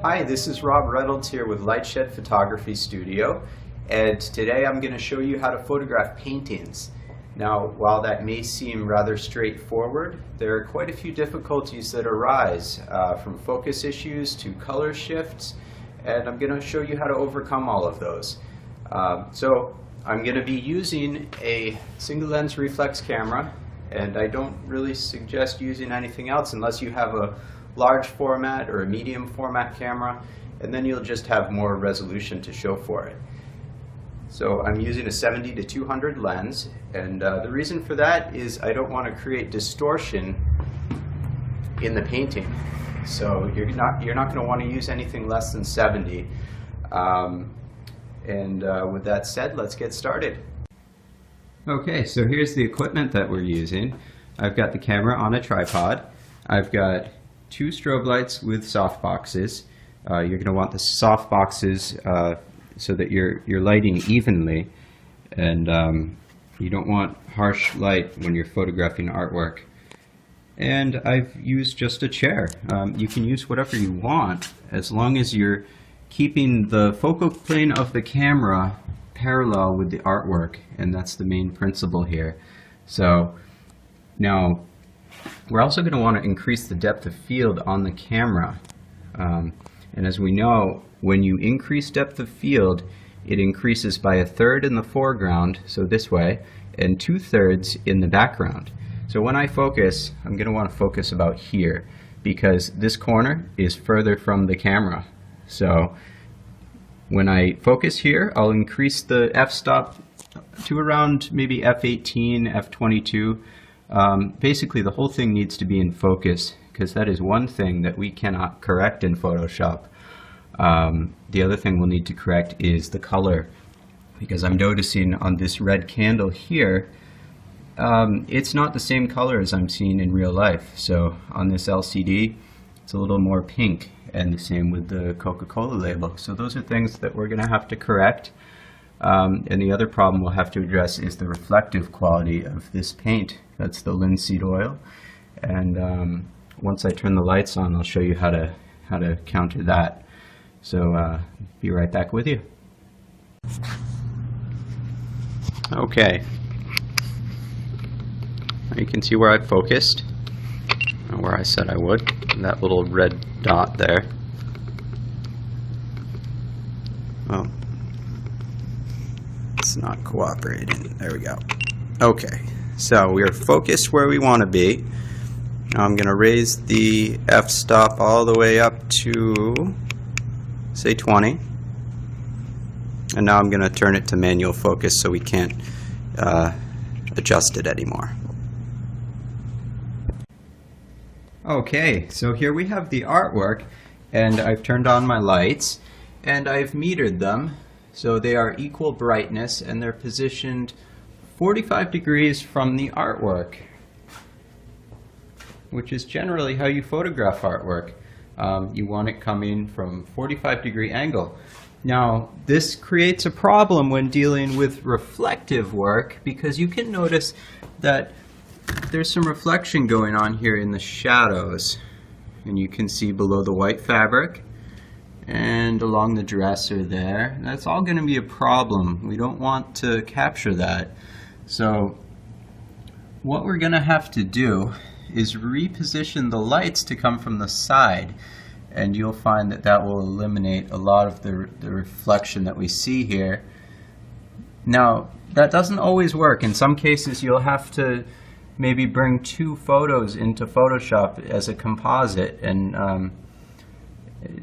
Hi, this is Rob Reynolds here with Lightshed Photography Studio, and today I'm going to show you how to photograph paintings. Now, while that may seem rather straightforward, there are quite a few difficulties that arise from focus issues to color shifts, and I'm going to show you how to overcome all of those. So I'm going to be using a single lens reflex camera, and I don't really suggest using anything else unless you have a large format or a medium format camera, and then you'll just have more resolution to show for it. So I'm using a 70 to 200 lens, and the reason for that is I don't want to create distortion in the painting. So you're not going to want to use anything less than 70. With that said, let's get started. Okay, so here's the equipment that we're using. I've got the camera on a tripod. I've got two strobe lights with softboxes. You're going to want the softboxes so that you're lighting evenly, and you don't want harsh light when you're photographing artwork. And I've used just a chair. You can use whatever you want as long as you're keeping the focal plane of the camera parallel with the artwork, and that's the main principle here. So now we're also going to want to increase the depth of field on the camera. And as we know, when you increase depth of field, it increases by 1/3 in the foreground, so this way, and 2/3 in the background. So when I focus, I'm going to want to focus about here, because this corner is further from the camera. So when I focus here, I'll increase the f-stop to around maybe f18, f22. Basically, the whole thing needs to be in focus, because that is one thing that we cannot correct in Photoshop. The other thing we'll need to correct is the color, because I'm noticing on this red candle here, it's not the same color as I'm seeing in real life. So on this LCD, it's a little more pink, and the same with the Coca-Cola label. So those are things that we're going to have to correct. And the other problem we'll have to address is the reflective quality of this paint. That's the linseed oil. And once I turn the lights on, I'll show you how to counter that. So be right back with you. Okay. You can see where I've focused, where I said I would. That little red dot there. Oh, it's not cooperating. There we go. Okay, so we are focused where we want to be. Now I'm going to raise the f-stop all the way up to, say, 20. And now I'm going to turn it to manual focus so we can't adjust it anymore. Okay, so here we have the artwork, and I've turned on my lights, and I've metered them. So they are equal brightness, and they're positioned 45 degrees from the artwork, which is generally how you photograph artwork. You want it coming from 45-degree angle. Now, this creates a problem when dealing with reflective work, because you can notice that there's some reflection going on here in the shadows, and you can see below the white fabric and along the dresser there. That's all going to be a problem. We don't want to capture that. So what we're going to have to do is reposition the lights to come from the side, and you'll find that that will eliminate a lot of the reflection that we see here. Now, that doesn't always work. In some cases, you'll have to maybe bring two photos into Photoshop as a composite and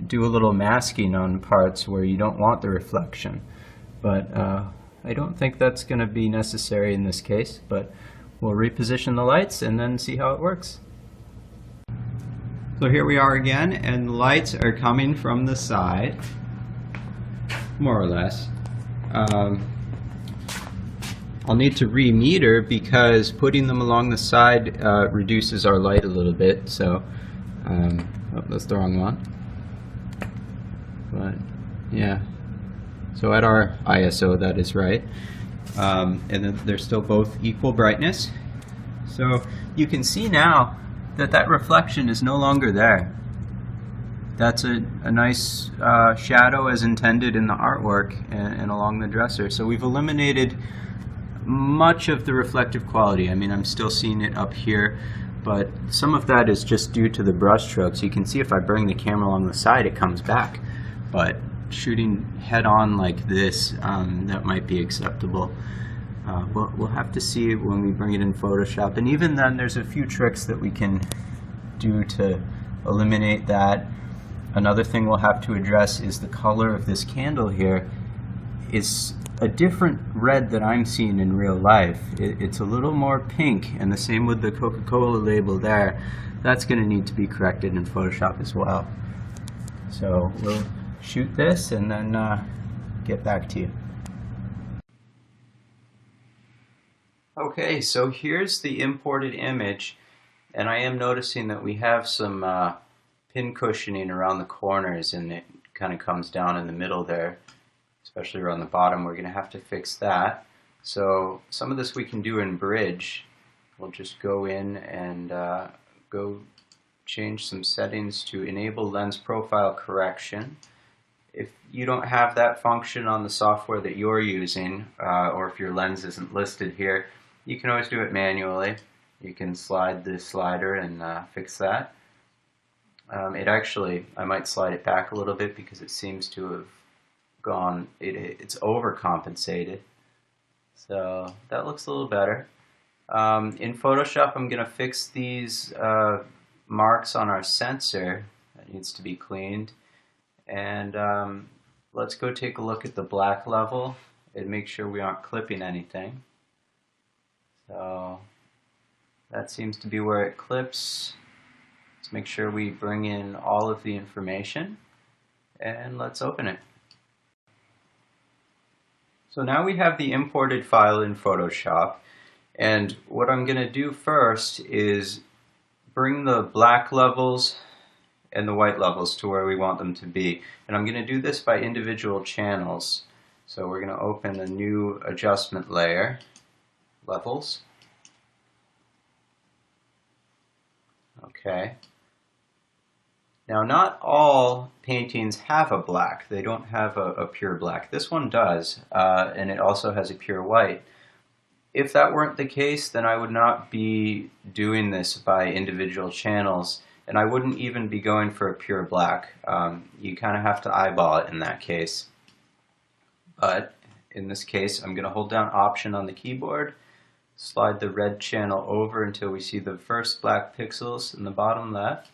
do a little masking on parts where you don't want the reflection. But I don't think that's going to be necessary in this case, but we'll reposition the lights and then see how it works. So here we are again, and the lights are coming from the side, more or less. I'll need to re-meter because putting them along the side reduces our light a little bit. So, oh, that's the wrong one. But yeah, so at our ISO, that is right. And then they're still both equal brightness. So you can see now that that reflection is no longer there. that's a nice shadow as intended in the artwork and along the dresser. So we've eliminated much of the reflective quality. I mean, I'm still seeing it up here, but some of that is just due to the brush strokes. You can see if I bring the camera along the side, it comes back. But shooting head on like this, that might be acceptable. We'll have to see when we bring it in Photoshop. And even then, there's a few tricks that we can do to eliminate that. Another thing we'll have to address is the color of this candle here is a different red that I'm seeing in real life. It's a little more pink, and the same with the Coca-Cola label there. That's going to need to be corrected in Photoshop as well. So we'll shoot this and then get back to you. Okay, so here's the imported image, and I am noticing that we have some pin cushioning around the corners, and it kind of comes down in the middle there, especially around the bottom. We're going to have to fix that. So some of this we can do in Bridge. We'll just go in and go change some settings to enable lens profile correction. If you don't have that function on the software that you're using, or if your lens isn't listed here, you can always do it manually. You can slide the slider and fix that. I might slide it back a little bit because it seems to have gone, it's overcompensated. So that looks a little better. In Photoshop, I'm going to fix these marks on our sensor. That needs to be cleaned. And let's go take a look at the black level and make sure we aren't clipping anything. So that seems to be where it clips. Let's make sure we bring in all of the information, and let's open it. So now we have the imported file in Photoshop, and what I'm going to do first is bring the black levels and the white levels to where we want them to be. And I'm going to do this by individual channels. So we're going to open a new adjustment layer, levels. Okay. Now, not all paintings have a black. They don't have a pure black. This one does, and it also has a pure white. If that weren't the case, then I would not be doing this by individual channels, and I wouldn't even be going for a pure black. You kind of have to eyeball it in that case. But in this case, I'm going to hold down Option on the keyboard, slide the red channel over until we see the first black pixels in the bottom left.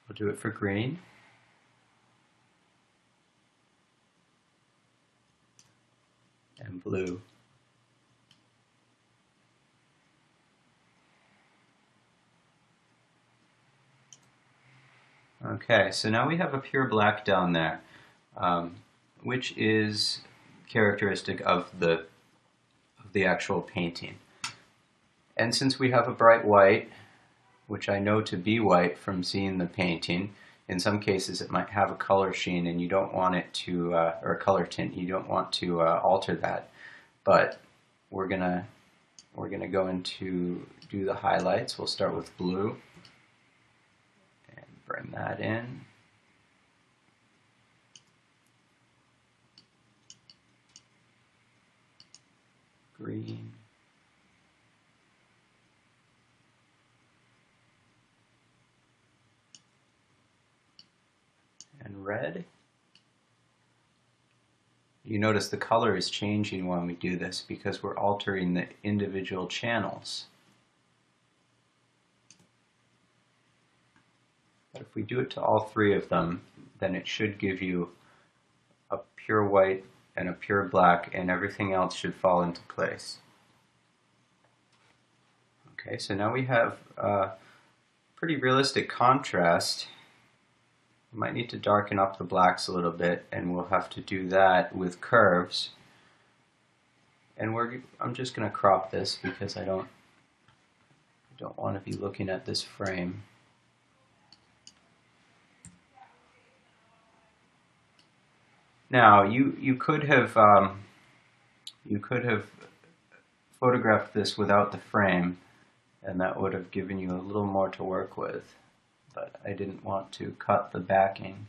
We'll do it for green. And blue. Okay, so now we have a pure black down there, which is characteristic of the actual painting. And since we have a bright white, which I know to be white from seeing the painting, in some cases it might have a color sheen and you don't want it to, or a color tint, you don't want to alter that. But we're gonna go into do the highlights. We'll start with blue and bring that in. Green. And red. You notice the color is changing when we do this because we're altering the individual channels. But if we do it to all three of them, then it should give you a pure white and a pure black, and everything else should fall into place. Okay, so now we have pretty realistic contrast. We might need to darken up the blacks a little bit, and we'll have to do that with curves. And I'm just going to crop this because I don't want to be looking at this frame. Now, you could have photographed this without the frame, and that would have given you a little more to work with. but I didn't want to cut the backing.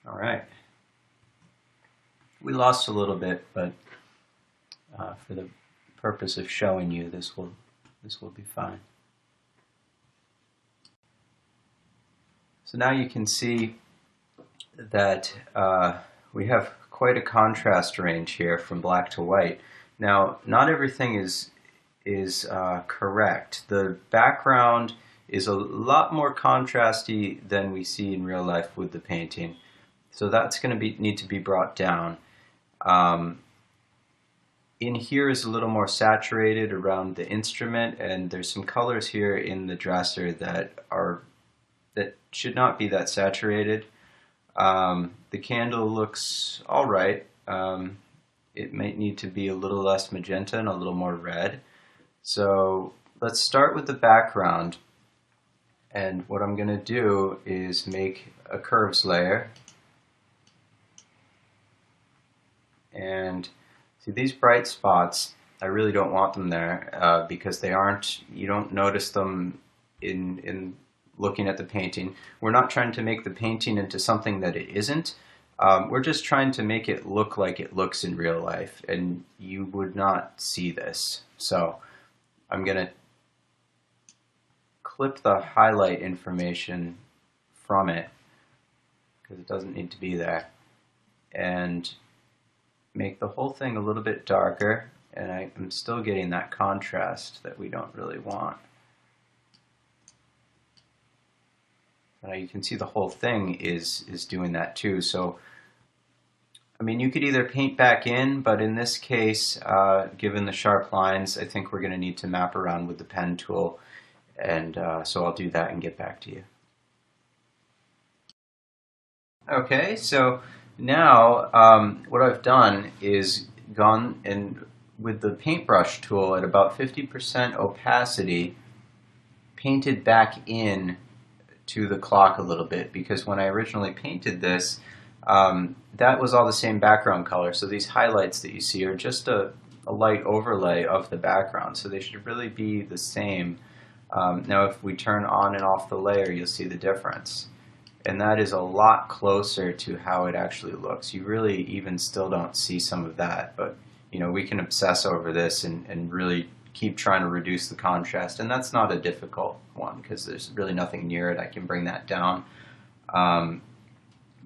All right. We lost a little bit, but for the purpose of showing you, this will be fine. So now you can see that we have quite a contrast range here from black to white. Now, not everything is correct. The background is a lot more contrasty than we see in real life with the painting. So that's going to need to be brought down. In here is a little more saturated around the instrument, and there's some colors here in the dresser that should not be that saturated. The candle looks all right. It might need to be a little less magenta and a little more red. So let's start with the background. And what I'm going to do is make a curves layer. And see these bright spots, I really don't want them there because they aren't, you don't notice them in looking at the painting. We're not trying to make the painting into something that it isn't. We're just trying to make it look like it looks in real life, and you would not see this. So I'm going to clip the highlight information from it because it doesn't need to be there, and make the whole thing a little bit darker, and I'm still getting that contrast that we don't really want. Now you can see the whole thing is doing that too. So I mean, you could either paint back in, but in this case, given the sharp lines, I think we're going to need to map around with the pen tool, and so I'll do that and get back to you. Okay, so now what I've done is gone and with the paintbrush tool at about 50% opacity, painted back in to the clock a little bit, because when I originally painted this, that was all the same background color. So these highlights that you see are just a light overlay of the background, so they should really be the same. Now if we turn on and off the layer, you'll see the difference. And that is a lot closer to how it actually looks. You really even still don't see some of that, but you know, we can obsess over this and really keep trying to reduce the contrast, and that's not a difficult one because there's really nothing near it. I can bring that down.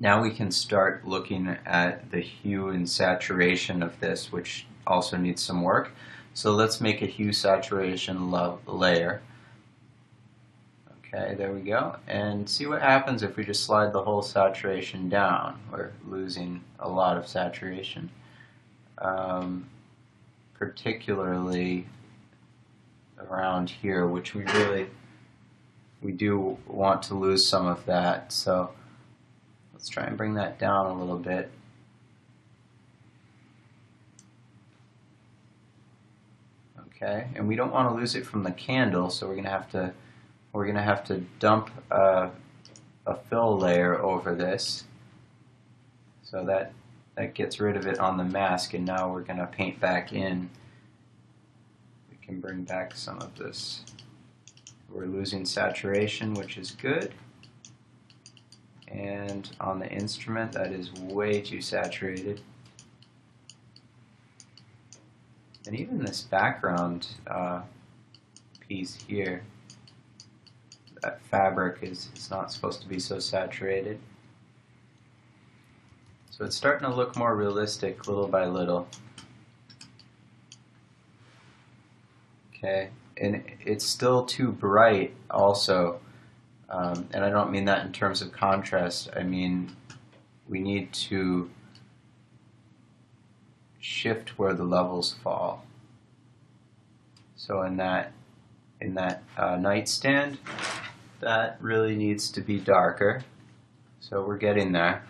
Now we can start looking at the hue and saturation of this, which also needs some work. So let's make a hue saturation layer. Okay, there we go. And see what happens if we just slide the whole saturation down. We're losing a lot of saturation. Particularly around here, which we do want to lose some of that. So let's try and bring that down a little bit. Okay, and we don't want to lose it from the candle, so we're gonna have to dump a fill layer over this, so that gets rid of it on the mask, and now we're gonna paint back in. We can bring back some of this. We're losing saturation, which is good. And on the instrument, that is way too saturated. And even this background piece here, that fabric is not supposed to be so saturated. So it's starting to look more realistic little by little. Okay, and it's still too bright also. And I don't mean that in terms of contrast. I mean, we need to shift where the levels fall. So in that nightstand, that really needs to be darker. So we're getting there.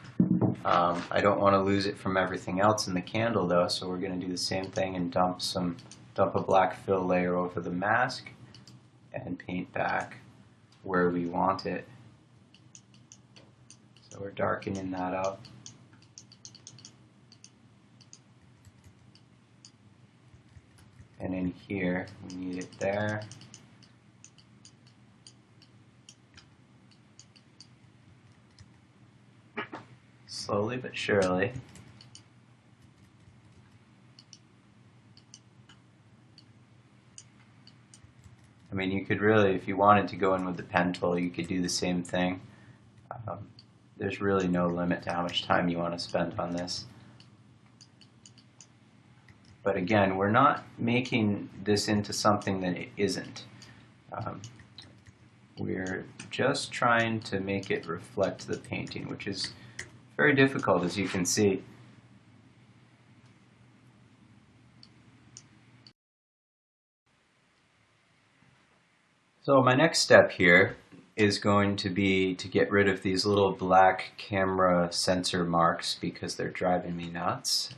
I don't want to lose it from everything else in the candle though, so we're going to do the same thing and dump a black fill layer over the mask and paint back where we want it. So we're darkening that up. and in here we need it there. Slowly but surely. I mean, you could really, if you wanted to go in with the pen tool, you could do the same thing. There's really no limit to how much time you want to spend on this. But again, we're not making this into something that it isn't. We're just trying to make it reflect the painting, which is very difficult, as you can see. So my next step here is going to be to get rid of these little black camera sensor marks because they're driving me nuts.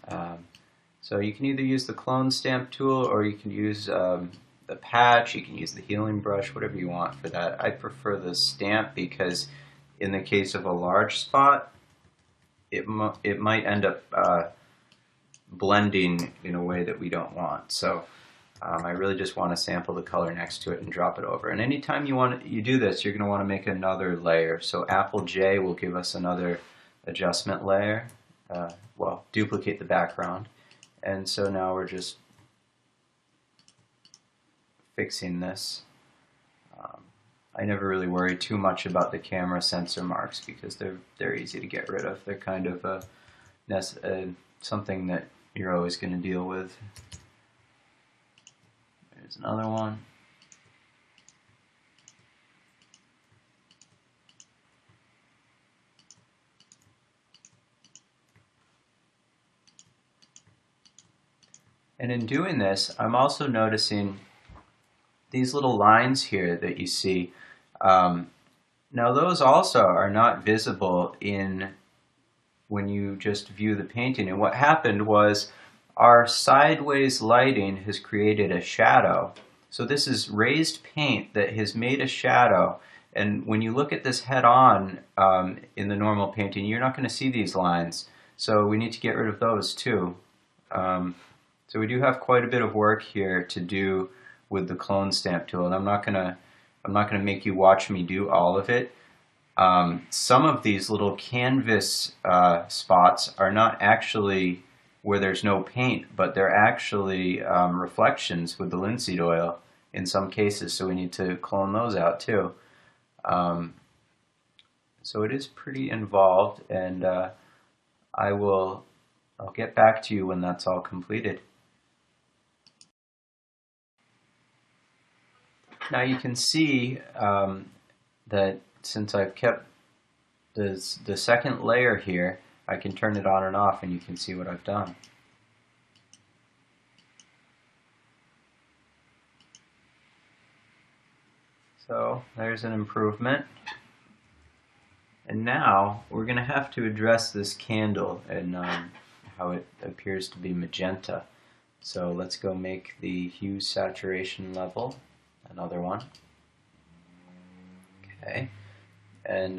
So you can either use the clone stamp tool, or you can use the patch, you can use the healing brush, whatever you want for that. I prefer the stamp because in the case of a large spot, it might end up blending in a way that we don't want. So I really just want to sample the color next to it and drop it over. And anytime you do this, you're going to want to make another layer. So Apple J will give us another adjustment layer. Well, duplicate the background. And so now we're just fixing this. I never really worry too much about the camera sensor marks because they're easy to get rid of. They're kind of something that you're always going to deal with. There's another one. And in doing this, I'm also noticing these little lines here that you see. Now those also are not visible when you just view the painting. And what happened was our sideways lighting has created a shadow. So this is raised paint that has made a shadow. And when you look at this head on in the normal painting, you're not going to see these lines. So we need to get rid of those too. So we do have quite a bit of work here to do with the clone stamp tool, and I'm not gonna make you watch me do all of it. Some of these little canvas spots are not actually where there's no paint, but they're actually reflections with the linseed oil in some cases, so we need to clone those out too. So it is pretty involved, and I'll get back to you when that's all completed. Now you can see that since I've kept the second layer here, I can turn it on and off and you can see what I've done. So there's an improvement. And now we're going to have to address this candle and how it appears to be magenta. So let's go make the hue saturation level. Another one. Okay, and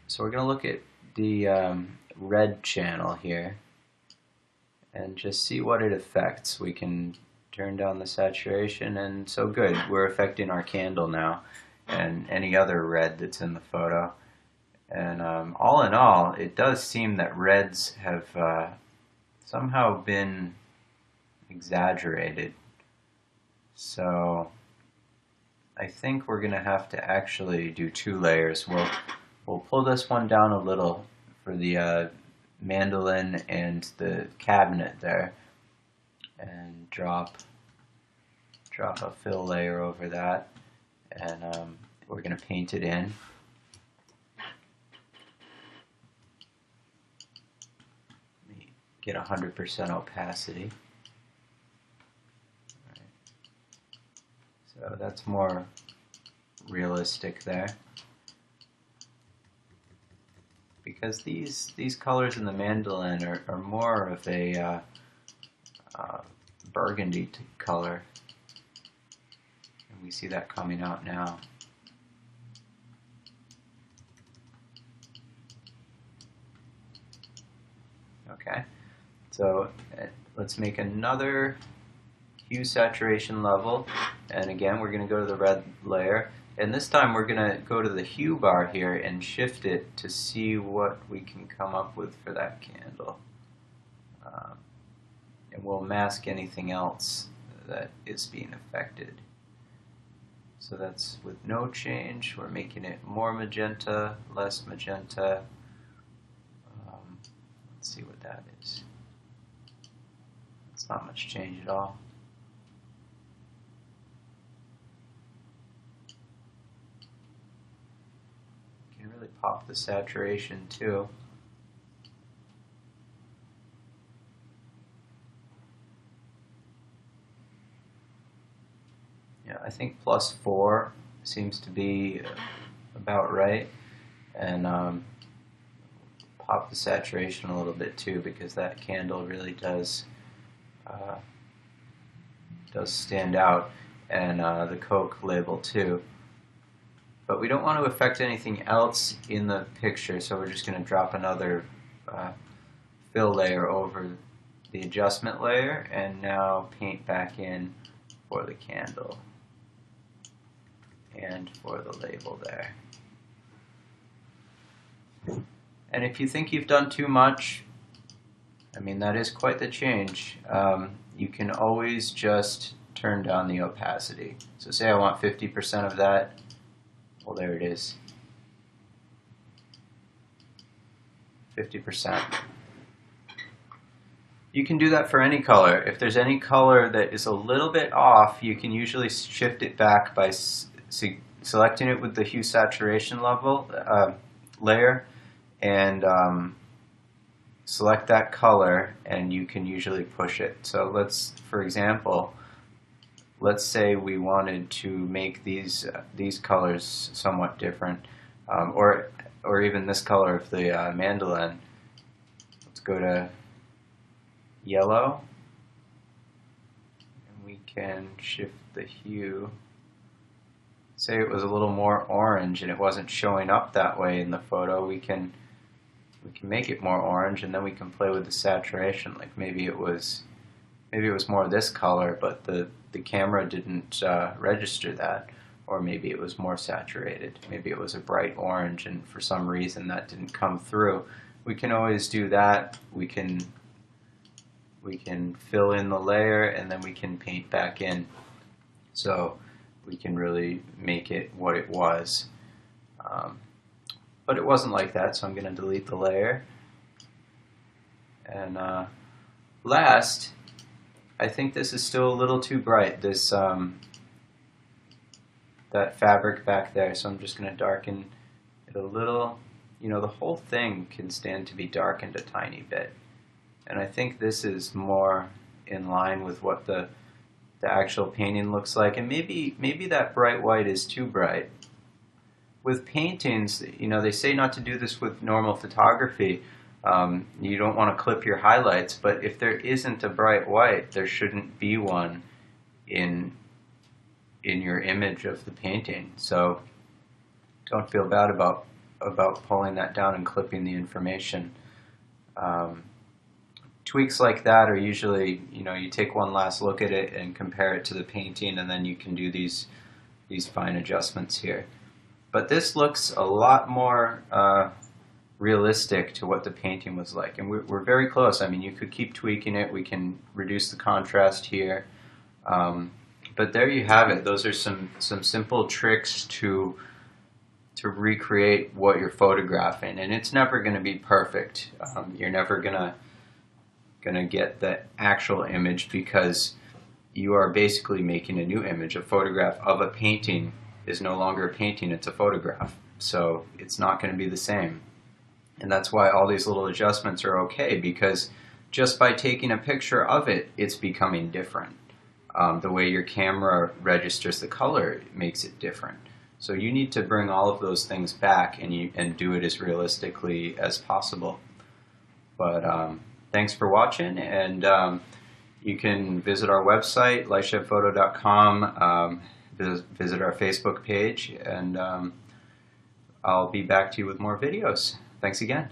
so we're going to look at the red channel here and just see what it affects. We can turn down the saturation, and so good, we're affecting our candle now and any other red that's in the photo. And all in all, it does seem that reds have somehow been exaggerated. So I think we're going to have to actually do two layers. We'll pull this one down a little for the mandolin and the cabinet there, and drop a fill layer over that, and we're going to paint it in. Let me get 100% opacity. So that's more realistic there. Because these colors in the mandolin are more of a burgundy color. And we see that coming out now. Okay, so let's make another hue saturation level, and again we're going to go to the red layer, and this time we're going to go to the hue bar here and shift it to see what we can come up with for that candle. And we'll mask anything else that is being affected. So that's with no change. We're making it more magenta, less magenta. Let's see what that is. It's not much change at all. You can really pop the saturation too. Yeah, I think +4 seems to be about right, and pop the saturation a little bit too, because that candle really does stand out, and the Coke label too. But we don't want to affect anything else in the picture, so we're just going to drop another fill layer over the adjustment layer, and now paint back in for the candle and for the label there. And if you think you've done too much, I mean, that is quite the change. You can always just turn down the opacity. So say I want 50% of that. Well, there it is. 50%. You can do that for any color. If there's any color that is a little bit off, you can usually shift it back by selecting it with the hue saturation level layer, and select that color, and you can usually push it. So let's, for example, let's say we wanted to make these colors somewhat different, or even this color of the mandolin. Let's go to yellow, and we can shift the hue. Say it was a little more orange and it wasn't showing up that way in the photo, we can make it more orange, and then we can play with the saturation. Like maybe it was more this color, but the camera didn't register that, or maybe it was more saturated. Maybe it was a bright orange, and for some reason that didn't come through. We can always do that. We can fill in the layer, and then we can paint back in. So we can really make it what it was. But it wasn't like that, so I'm going to delete the layer. And last, I think this is still a little too bright, this that fabric back there, so I'm just going to darken it a little. You know, the whole thing can stand to be darkened a tiny bit. And I think this is more in line with what the actual painting looks like, and maybe that bright white is too bright. With paintings, you know, they say not to do this with normal photography. You don't want to clip your highlights, but if there isn't a bright white, there shouldn't be one in your image of the painting. So don't feel bad about pulling that down and clipping the information. Tweaks like that are usually, you know, you take one last look at it and compare it to the painting, and then you can do these fine adjustments here. But this looks a lot more realistic to what the painting was like, and we're very close. I mean, you could keep tweaking it. We can reduce the contrast here, but there you have it. Those are some simple tricks to recreate what you're photographing, and it's never going to be perfect. You're never gonna get the actual image, because you are basically making a new image. A photograph of a painting is no longer a painting, it's a photograph. So it's not going to be the same. And that's why all these little adjustments are okay, because just by taking a picture of it, it's becoming different. The way your camera registers the color makes it different. So you need to bring all of those things back and do it as realistically as possible. But thanks for watching, and you can visit our website, lightshedphoto.com, visit our Facebook page, and I'll be back to you with more videos. Thanks again.